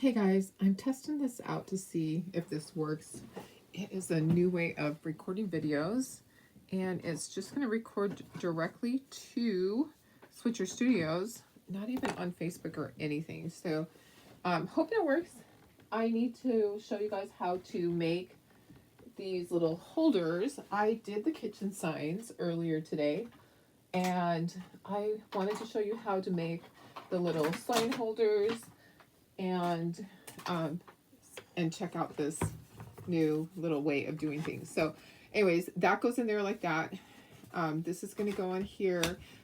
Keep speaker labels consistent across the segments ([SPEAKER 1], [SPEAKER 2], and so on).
[SPEAKER 1] Hey guys, I'm testing this out to see if this works. It is a new way of recording videos, and it's just going to record directly to Switcher Studios, not even on Facebook or anything. So hoping it works. I need to show you guys how to make these little holders. I did the kitchen signs earlier today, and I wanted to show you how to make the little sign holders and check out this new little way of doing things. So anyways, that goes in there like that. This is going to go in here.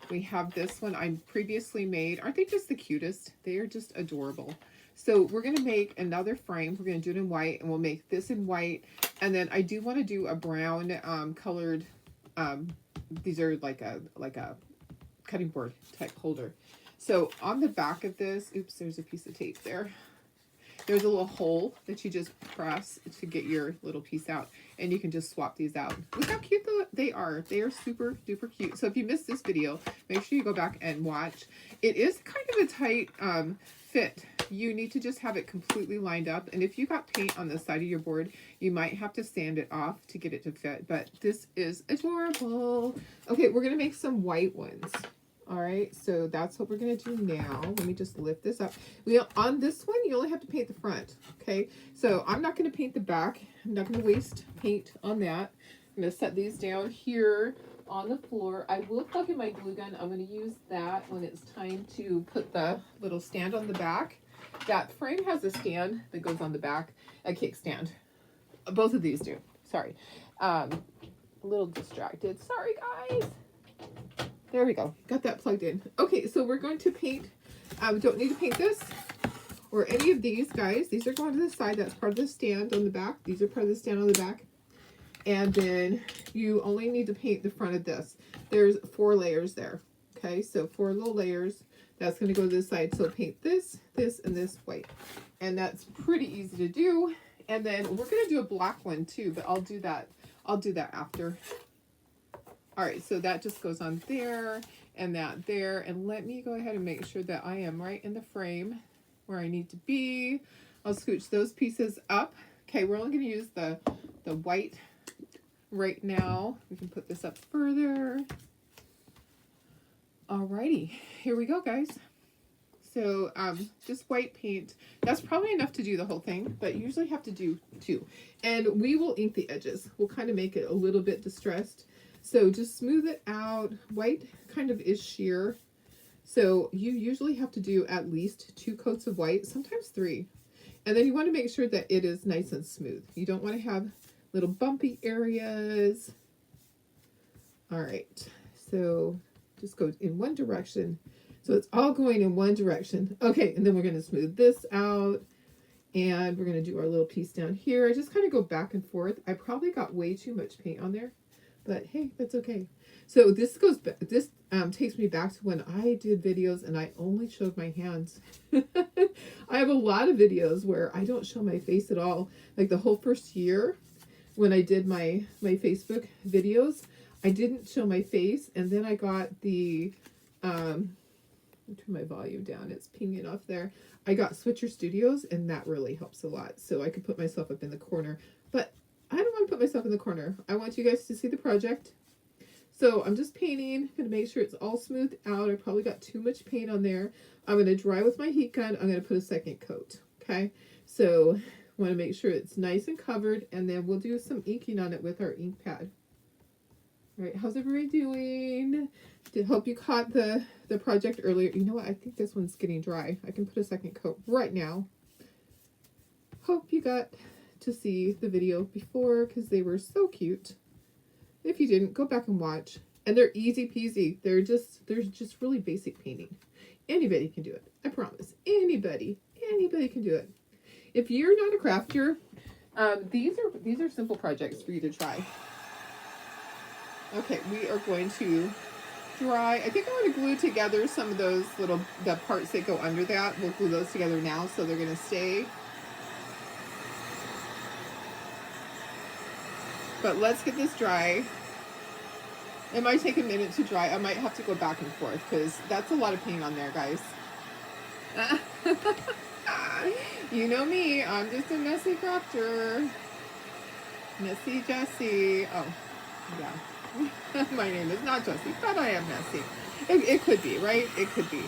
[SPEAKER 1] We have this one I previously made. Aren't they just the cutest? They are just adorable. So we're going to make another frame. We're going to do it in white, and we'll make this in white. And then I do want to do a brown colored, these are like a cutting board type holder. So on the back of this, oops, there's a piece of tape there. There's a little hole that you just press to get your little piece out, and you can just swap these out. Look how cute they are. They are super duper cute. So if you missed this video, make sure you go back and watch. It is kind of a tight fit. You need to just have it completely lined up, and if you got paint on the side of your board, you might have to sand it off to get it to fit, but this is adorable. Okay, we're gonna make some white ones. All right, so that's what we're going to do now. Let me just lift this up. On this one, you only have to paint the front, okay? So I'm not going to paint the back. I'm not going to waste paint on that. I'm going to set these down here on the floor. I will plug in my glue gun. I'm going to use that when it's time to put the little stand on the back. That frame has a stand that goes on the back, a kickstand. Both of these do. Sorry. A little distracted. Sorry, guys. There we go. Got that plugged in. Okay, so we're going to paint. We don't need to paint this or any of these, guys. These are going to the side. That's part of the stand on the back. These are part of the stand on the back. And then you only need to paint the front of this. There's 4 layers there. Okay, so 4 little layers. That's going to go to this side. So paint this, this, and this white. And that's pretty easy to do. And then we're going to do a black one too, but I'll do that after. All right, so that just goes on there and that there. And let me go ahead and make sure that I am right in the frame where I need to be. I'll scooch those pieces up. Okay, we're only going to use the white right now. We can put this up further. All righty, here we go, guys. So just white paint. That's probably enough to do the whole thing, but you usually have to do 2. And we will ink the edges. We'll kind of make it a little bit distressed. So just smooth it out. White kind of is sheer. So you usually have to do at least 2 coats of white, sometimes 3. And then you want to make sure that it is nice and smooth. You don't want to have little bumpy areas. All right, so just go in one direction. So it's all going in one direction. Okay, and then we're going to smooth this out. And we're going to do our little piece down here. I just kind of go back and forth. I probably got way too much paint on there. But hey, that's okay. So this goes back, this takes me back to when I did videos and I only showed my hands. I have a lot of videos where I don't show my face at all. Like the whole first year when I did my Facebook videos, I didn't show my face. And then I got the, I'll turn my volume down. It's pinging off there. I got Switcher Studios, and that really helps a lot. So I could put myself up in the corner. But I don't want to put myself in the corner. I want you guys to see the project. So I'm just painting. I'm going to make sure it's all smoothed out. I probably got too much paint on there. I'm going to dry with my heat gun. I'm going to put a second coat. Okay. So I want to make sure it's nice and covered. And then we'll do some inking on it with our ink pad. All right. How's everybody doing? To hope you caught the project earlier. You know what? I think this one's getting dry. I can put a second coat right now. Hope you got to see the video before because they were so cute. If you didn't, go back and watch. And they're easy peasy. They're just really basic painting. Anybody can do it. I promise. Anybody can do it. If you're not a crafter, these are simple projects for you to try. Okay, we are going to dry. I think I'm going to glue together some of those the parts that go under that. We'll glue those together now so they're going to stay. But let's get this dry. It might take a minute to dry. I might have to go back and forth because that's a lot of paint on there, guys. You know me, I'm just a messy crafter. Messy Jessie. Oh, yeah. My name is not Jessie, but I am messy. It could be, right? It could be.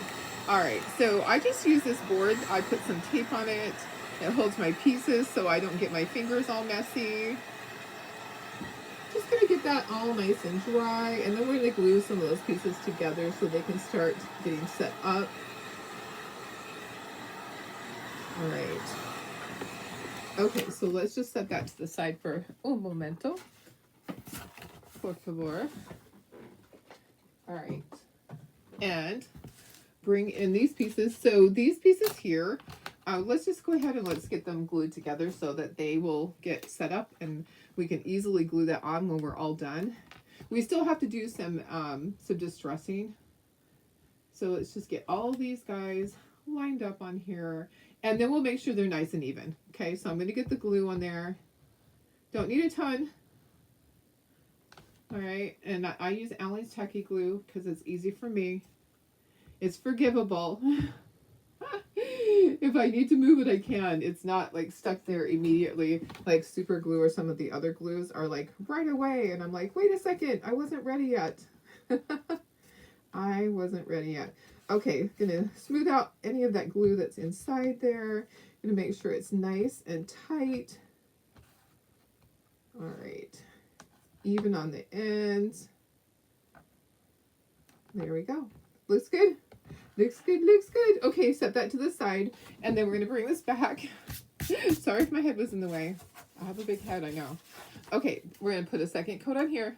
[SPEAKER 1] All right, so I just use this board. I put some tape on it. It holds my pieces so I don't get my fingers all messy. Just gonna get that all nice and dry, and then we're gonna glue some of those pieces together so they can start getting set up. All right. Okay, so let's just set that to the side for un momento. Por favor. All right. And bring in these pieces. So these pieces here, let's just go ahead and let's get them glued together so that they will get set up and we can easily glue that on when we're all done. We still have to do some distressing. So let's just get all these guys lined up on here, and then we'll make sure they're nice and even. Okay, so I'm going to get the glue on there. Don't need a ton. All right, and I use Allen's Tacky Glue because it's easy for me. It's forgivable. If I need to move it, I can. It's not like stuck there immediately like super glue or some of the other glues are like right away. And I'm like, wait a second, I wasn't ready yet. I wasn't ready yet. Okay, gonna smooth out any of that glue that's inside there. Gonna make sure it's nice and tight. All right, even on the ends. There we go. Looks good. Looks good, looks good. Okay, set that to the side, and then we're gonna bring this back. Sorry if my head was in the way. I have a big head, I know. Okay, we're gonna put a second coat on here.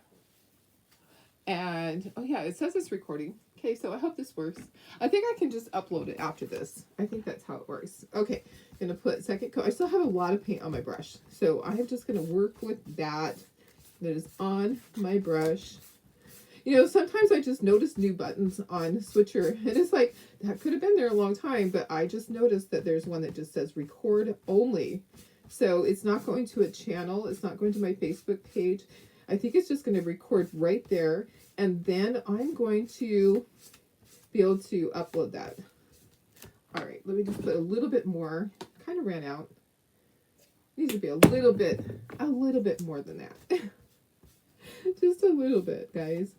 [SPEAKER 1] And, oh yeah, it says it's recording. Okay, so I hope this works. I think I can just upload it after this. I think that's how it works. Okay, gonna put second coat. I still have a lot of paint on my brush, so I'm just gonna work with that is on my brush. You know, sometimes I just notice new buttons on Switcher, and it's like, that could have been there a long time, but I just noticed that there's one that just says record only. So it's not going to a channel, it's not going to my Facebook page. I think it's just going to record right there, and then I'm going to be able to upload that. All right, let me just put a little bit more. Kind of ran out. Needs to be a little bit more than that. Just a little bit, guys.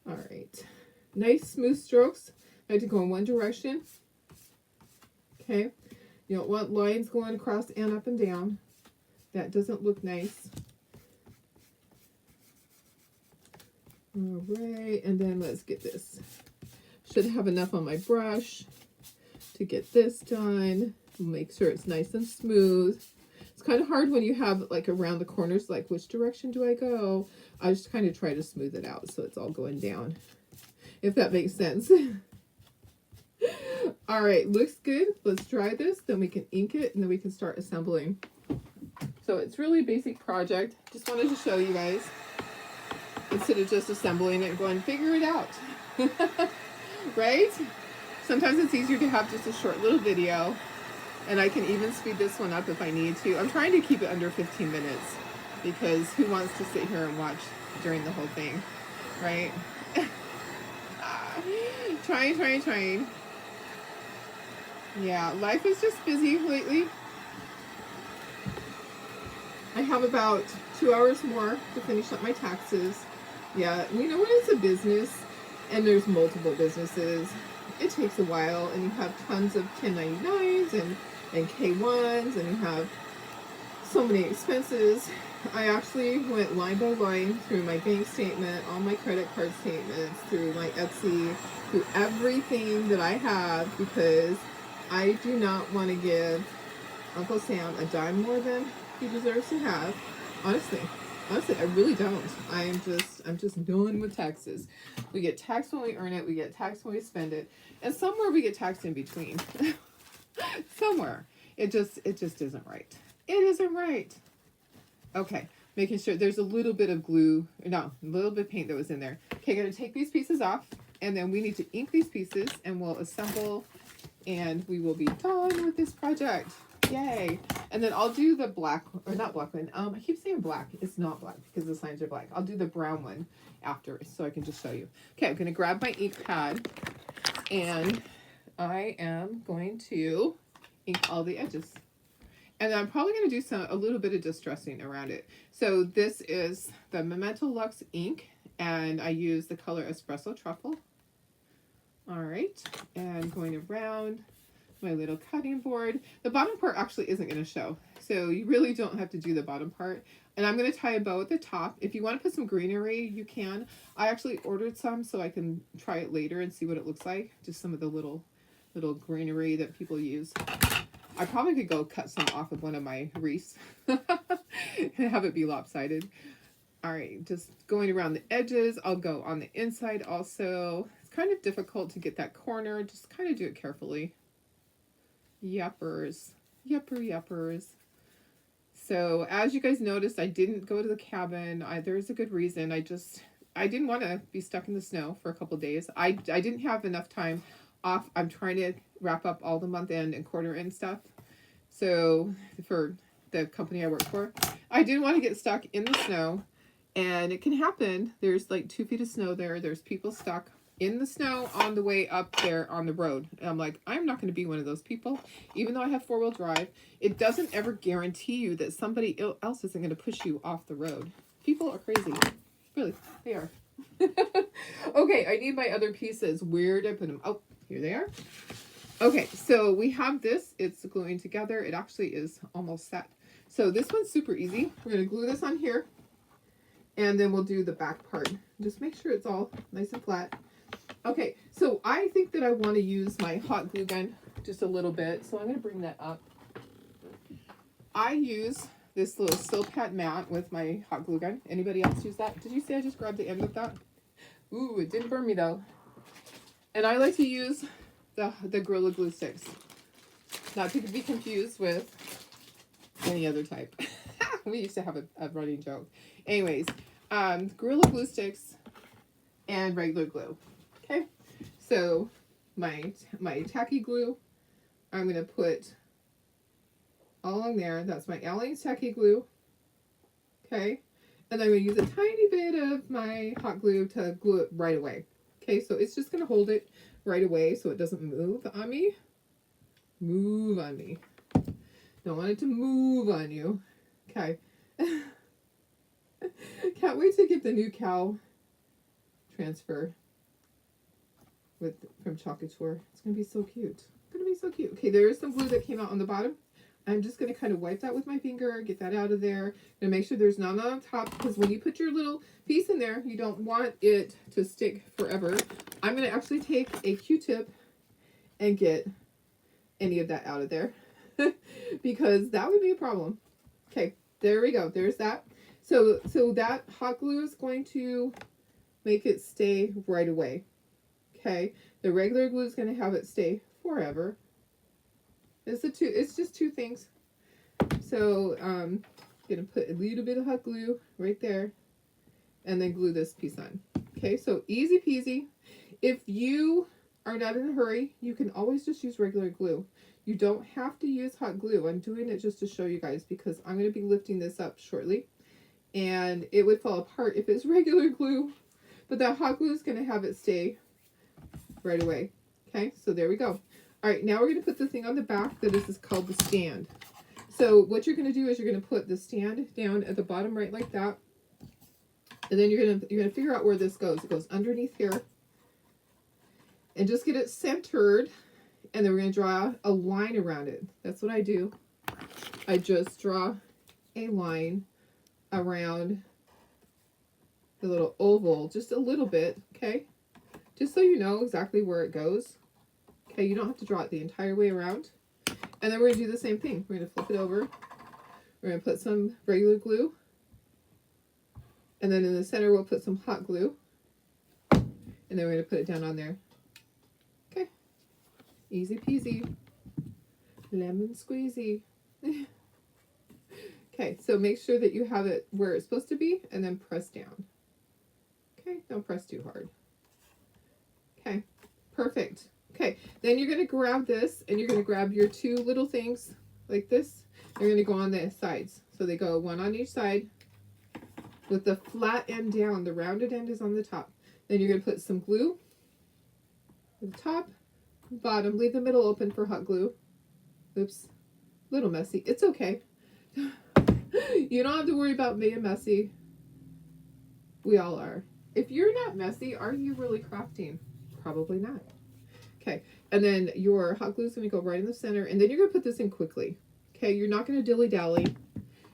[SPEAKER 1] All right, nice smooth strokes. I like to go in one direction. Okay, you don't want lines going across and up and down. That doesn't look nice. All right, and then let's get this. Should have enough on my brush to get this done. Make sure it's nice and smooth. It's kind of hard when you have like around the corners, like which direction do I go? I just kind of try to smooth it out so it's all going down, if that makes sense. All right, looks good. Let's dry this, then we can ink it, and then we can start assembling. So it's really a basic project. Just wanted to show you guys, instead of just assembling it and going, figure it out. Right? Sometimes it's easier to have just a short little video, and I can even speed this one up if I need to. I'm trying to keep it under 15 minutes because who wants to sit here and watch during the whole thing, right? Trying. Yeah, life is just busy lately. I have about 2 hours more to finish up my taxes. Yeah, you know, when it's a business and there's multiple businesses, it takes a while, and you have tons of 1099s and K1s, and you have so many expenses. I actually went line by line through my bank statement, all my credit card statements, through my Etsy, through everything that I have, because I do not want to give Uncle Sam a dime more than he deserves to have. Honestly, I really don't. I'm just done with taxes. We get taxed when we earn it. We get taxed when we spend it, and somewhere we get taxed in between. Somewhere, it just isn't right. It isn't right. Okay, making sure there's a little bit of glue. No, a little bit of paint that was in there. Okay, gonna take these pieces off, and then we need to ink these pieces, and we'll assemble, and we will be done with this project. Yay. And then I'll do the black, or not black one. I keep saying black. It's not black because the signs are black. I'll do the brown one after so I can just show you. Okay, I'm going to grab my ink pad, and I am going to ink all the edges. And I'm probably going to do a little bit of distressing around it. So this is the Memento Luxe ink, and I use the color Espresso Truffle. All right, and going around my little cutting board. The bottom part actually isn't going to show, so you really don't have to do the bottom part. And I'm going to tie a bow at the top. If you want to put some greenery, you can. I actually ordered some so I can try it later and see what it looks like. Just some of the little greenery that people use. I probably could go cut some off of one of my wreaths and have it be lopsided. All right, just going around the edges. I'll go on the inside also. It's kind of difficult to get that corner. Just kind of do it carefully. Yuppers. Yuppers. So as you guys noticed, I didn't go to the cabin. There's a good reason. I didn't want to be stuck in the snow for a couple days. I didn't have enough time off. I'm trying to wrap up all the month end and quarter end stuff. So for the company I work for, I didn't want to get stuck in the snow, and it can happen. There's like 2 feet of snow there. There's people stuck in the snow on the way up there on the road. And I'm like, I'm not going to be one of those people. Even though I have 4-wheel drive, it doesn't ever guarantee you that somebody else isn't going to push you off the road. People are crazy. Really, they are. Okay, I need my other pieces. Where did I put them? Oh, here they are. Okay, so we have this. It's gluing together. It actually is almost set. So this one's super easy. We're going to glue this on here, and then we'll do the back part. Just make sure it's all nice and flat. Okay, so I think that I want to use my hot glue gun just a little bit, so I'm going to bring that up. I use this little Silpat mat with my hot glue gun. Anybody else use that? Did you see I just grabbed the end of that? Ooh, it didn't burn me though. And I like to use the Gorilla Glue sticks. Not to be confused with any other type. We used to have a running joke. Anyways, Gorilla Glue sticks and regular glue. Okay, so my tacky glue, I'm going to put all along there. That's my Aleene's tacky glue. Okay, and I'm going to use a tiny bit of my hot glue to glue it right away. Okay, so it's just going to hold it right away so it doesn't move on me. Move on me. Don't want it to move on you. Okay. Can't wait to get the new cow transfer from Chocolatour. It's going to be so cute. It's going to be so cute. Okay, there is some glue that came out on the bottom. I'm just going to kind of wipe that with my finger, get that out of there, and make sure there's none on top, because when you put your little piece in there, you don't want it to stick forever. I'm going to actually take a Q-tip and get any of that out of there, because that would be a problem. Okay, there we go. There's that. So that hot glue is going to make it stay right away. Okay, the regular glue is going to have it stay forever. It's just two things. So I'm gonna put a little bit of hot glue right there, and then glue this piece on. Okay, so easy peasy. If you are not in a hurry, you can always just use regular glue. You don't have to use hot glue. I'm doing it just to show you guys, because I'm going to be lifting this up shortly, and it would fall apart if it's regular glue, but that hot glue is going to have it stay right away. Okay, so there we go. All right, now we're going to put the thing on the back that is called the stand. So what you're going to do is you're going to put the stand down at the bottom right like that, and then you're going to figure out where this goes. It goes underneath here, and just get it centered, and then we're going to draw a line around it. That's what I do. I just draw a line around the little oval, just a little bit, okay? Just so you know exactly where it goes. Okay, you don't have to draw it the entire way around. And then we're going to do the same thing. We're going to flip it over. We're going to put some regular glue. And then in the center, we'll put some hot glue. And then we're going to put it down on there. Okay. Easy peasy. Lemon squeezy. Okay, so make sure that you have it where it's supposed to be, and then press down. Okay, don't press too hard. Okay, perfect. Okay, then you're going to grab this, and you're going to grab your two little things like this. They're going to go on the sides. So they go one on each side with the flat end down. The rounded end is on the top. Then you're going to put some glue at the top, bottom. Leave the middle open for hot glue. Oops, a little messy. It's okay. You don't have to worry about being messy. We all are. If you're not messy, are you really crafting? Probably not. Okay, and then your hot glue is going to go right in the center, and then you're going to put this in quickly. Okay, you're not going to dilly-dally.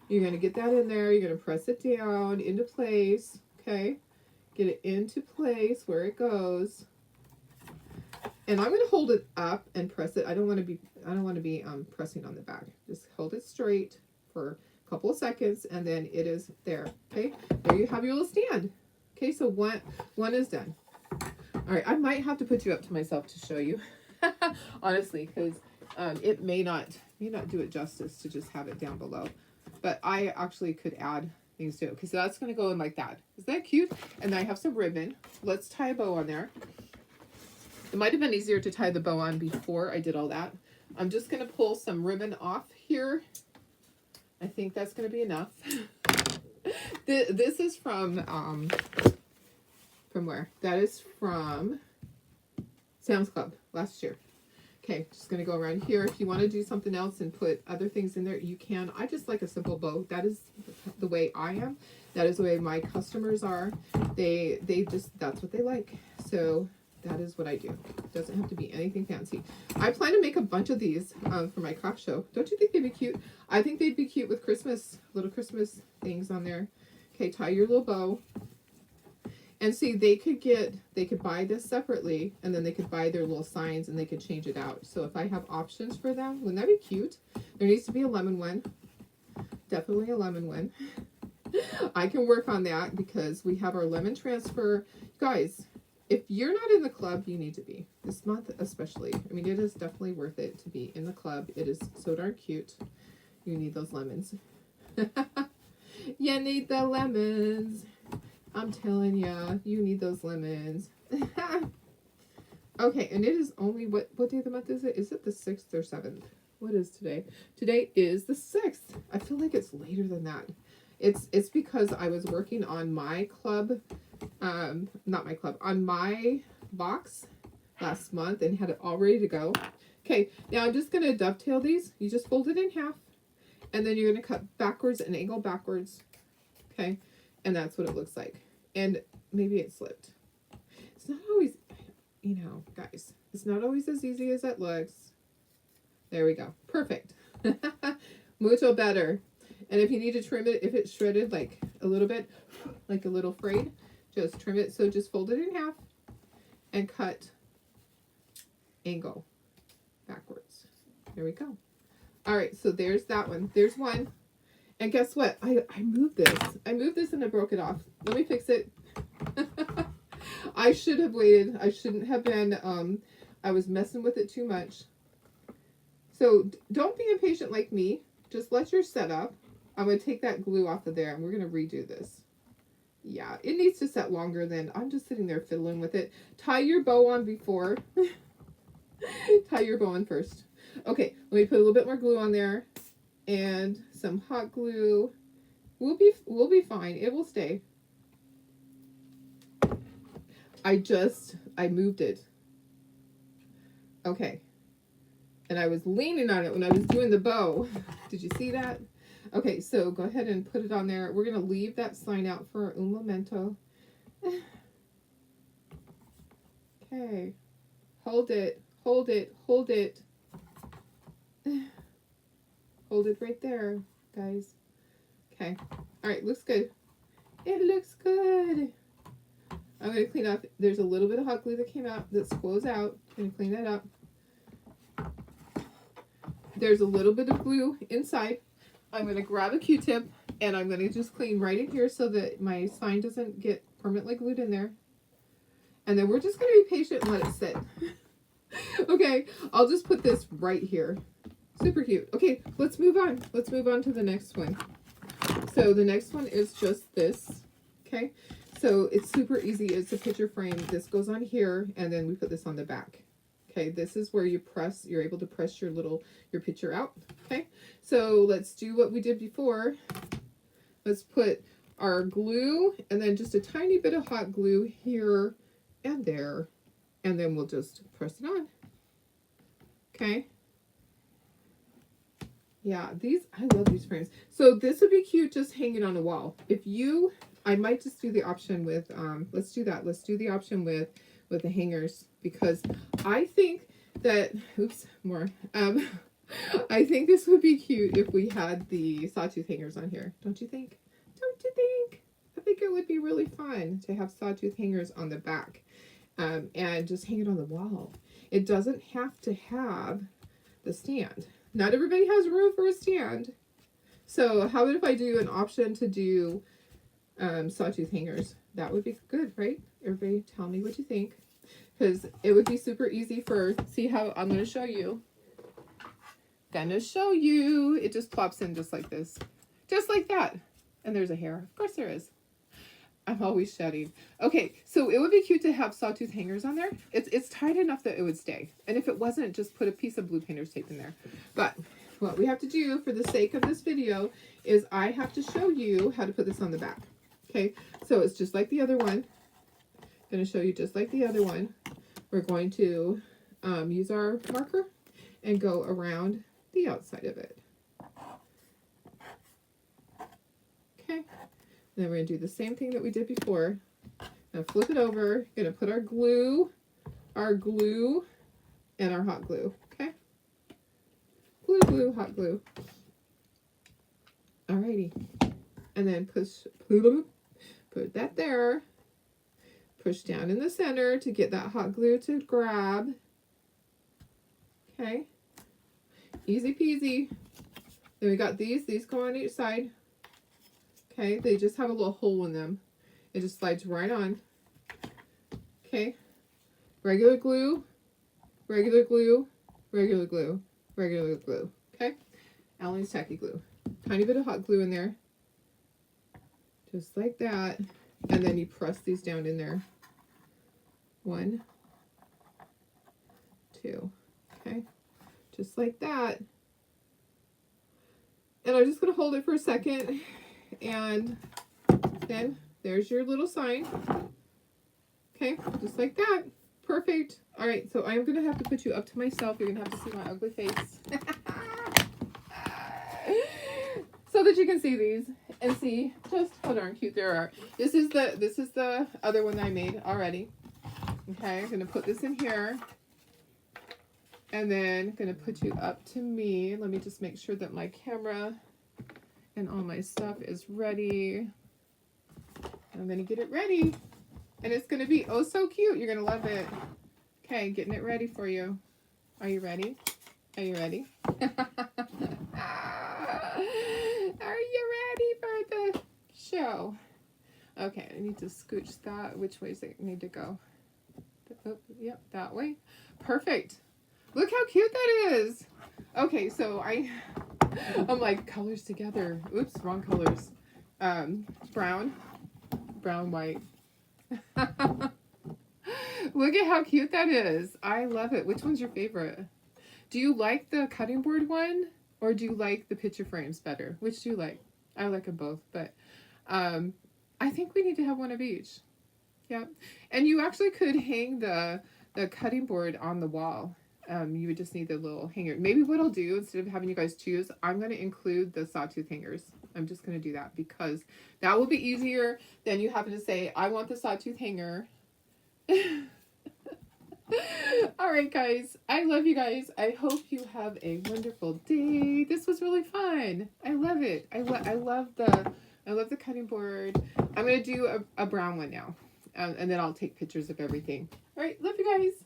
[SPEAKER 1] You're going to get that in there. You're going to press it down into place. Okay, get it into place where it goes. And I'm going to hold it up and press it. I don't want to be pressing on the back. Just hold it straight for a couple of seconds, and then it is there. Okay, there you have your little stand. Okay, so one is done. All right, I might have to put you up to myself to show you, honestly, because it may not do it justice to just have it down below. But I actually could add things to it. Okay, so that's going to go in like that. Isn't that cute? And then I have some ribbon. Let's tie a bow on there. It might have been easier to tie the bow on before I did all that. I'm just going to pull some ribbon off here. I think that's going to be enough. This is from where? That is from Sam's Club last year. Okay, just going to go around here. If you want to do something else and put other things in there, you can. I just like a simple bow. That is the way I am. That is the way my customers are. They just, that's what they like. So that is what I do. It doesn't have to be anything fancy. I plan to make a bunch of these for my craft show. Don't you think they'd be cute? I think they'd be cute with Christmas, little Christmas things on there. Okay, tie your little bow. And see, they could buy this separately, and then they could buy their little signs, and they could change it out. So if I have options for them, wouldn't that be cute? There needs to be a lemon one. Definitely a lemon one. I can work on that because we have our lemon transfer. Guys, if you're not in the club, you need to be. This month especially. I mean, it is definitely worth it to be in the club. It is so darn cute. You need those lemons. You need the lemons. I'm telling ya, you need those lemons. Okay, and it is only, what day of the month is it? Is it the 6th or 7th? What is today? Today is the 6th. I feel like it's later than that. It's because I was working on my club, not my club, on my box last month and had it all ready to go. Okay, now I'm just going to dovetail these. You just fold it in half, and then you're going to cut backwards and angle backwards. Okay, and that's what it looks like. And maybe it slipped. It's not always, you know, guys, it's not always as easy as it looks. There we go. Perfect. Mucho better. And if you need to trim it, if it's shredded like a little bit, like a little frayed, just trim it. So just fold it in half and cut angle backwards. There we go. All right, so there's that one. There's one. And guess what? I moved this. I moved this and I broke it off. Let me fix it. I should have waited. I shouldn't have been. I was messing with it too much. So don't be impatient like me. Just let yours set up. I'm going to take that glue off of there and we're going to redo this. Yeah, it needs to set longer than I'm just sitting there fiddling with it. Tie your bow on before. Tie your bow on first. Okay, let me put a little bit more glue on there. And some hot glue. We'll be fine. It will stay. I moved it. Okay. And I was leaning on it when I was doing the bow. Did you see that? Okay, so go ahead and put it on there. We're going to leave that sign out for un momento. Okay. Hold it. Hold it. Hold it. Hold it right there, guys. Okay. All right, looks good. It looks good. I'm going to clean up. There's a little bit of hot glue that came out that squoze out. I'm going to clean that up. There's a little bit of glue inside. I'm going to grab a Q-tip and I'm going to just clean right in here so that my sign doesn't get permanently glued in there. And then we're just going to be patient and let it sit. Okay, I'll just put this right here. Super cute. Okay, let's move on. Let's move on to the next one. So the next one is just this. Okay, so it's super easy. It's a picture frame. This goes on here, and then we put this on the back. Okay, this is where you press. You're able to press your picture out. Okay, so let's do what we did before. Let's put our glue, and then just a tiny bit of hot glue here and there, and then we'll just press it on. Okay. Yeah, I love these frames. So this would be cute just hanging on a wall. I might just do the option with, let's do that. Let's do the option with the hangers, because I think that, oops, more. I think this would be cute if we had the sawtooth hangers on here. Don't you think? Don't you think? I think it would be really fun to have sawtooth hangers on the back, and just hang it on the wall. It doesn't have to have the stand. Not everybody has room for a stand. So how about if I do an option to do sawtooth hangers? That would be good, right? Everybody tell me what you think. Because it would be super easy see how I'm going to show you. It just plops in just like this. Just like that. And there's a hair. Of course there is. I'm always shedding. Okay, so it would be cute to have sawtooth hangers on there. It's tight enough that it would stay. And if it wasn't, just put a piece of blue painter's tape in there. But what we have to do for the sake of this video is I have to show you how to put this on the back. Okay, so it's just like the other one. I'm going to show you just like the other one. We're going to use our marker and go around the outside of it. Okay. Then we're going to do the same thing that we did before. Now flip it over. Going to put our glue, and our hot glue. Okay? Glue, glue, hot glue. Alrighty. And then put that there. Push down in the center to get that hot glue to grab. Okay? Easy peasy. Then we got these go on each side. Okay, they just have a little hole in them. It just slides right on. Okay, regular glue, regular glue, regular glue, regular glue. Okay, Allen's Tacky Glue. Tiny bit of hot glue in there. Just like that. And then you press these down in there. 1, 2. Okay, just like that. And I'm just going to hold it for a second. And then there's your little sign. Okay, just like that. Perfect. All right, so I'm going to have to put you up to myself. You're going to have to see my ugly face. So that you can see these and see just how darn cute they are. This is the other one that I made already. Okay, I'm going to put this in here. And then I'm going to put you up to me. Let me just make sure that my camera and all my stuff is ready. I'm going to get it ready. And it's going to be oh so cute. You're going to love it. Okay, getting it ready for you. Are you ready? Are you ready? Are you ready for the show? Okay, I need to scooch that. Which way does it need to go? Oh, yep, that way. Perfect. Look how cute that is. Okay, so I'm like colors together. Oops, wrong colors. Brown, white. Look at how cute that is. I love it. Which one's your favorite? Do you like the cutting board one, or do you like the picture frames better? Which do you like? I like them both, but I think we need to have one of each. Yeah, and you actually could hang the cutting board on the wall. You would just need the little hanger. Maybe what I'll do, instead of having you guys choose, I'm going to include the sawtooth hangers. I'm just going to do that because that will be easier than you having to say, I want the sawtooth hanger. All right, guys. I love you guys. I hope you have a wonderful day. This was really fun. I love it. I love the cutting board. I'm going to do a brown one now. And then I'll take pictures of everything. All right. Love you guys.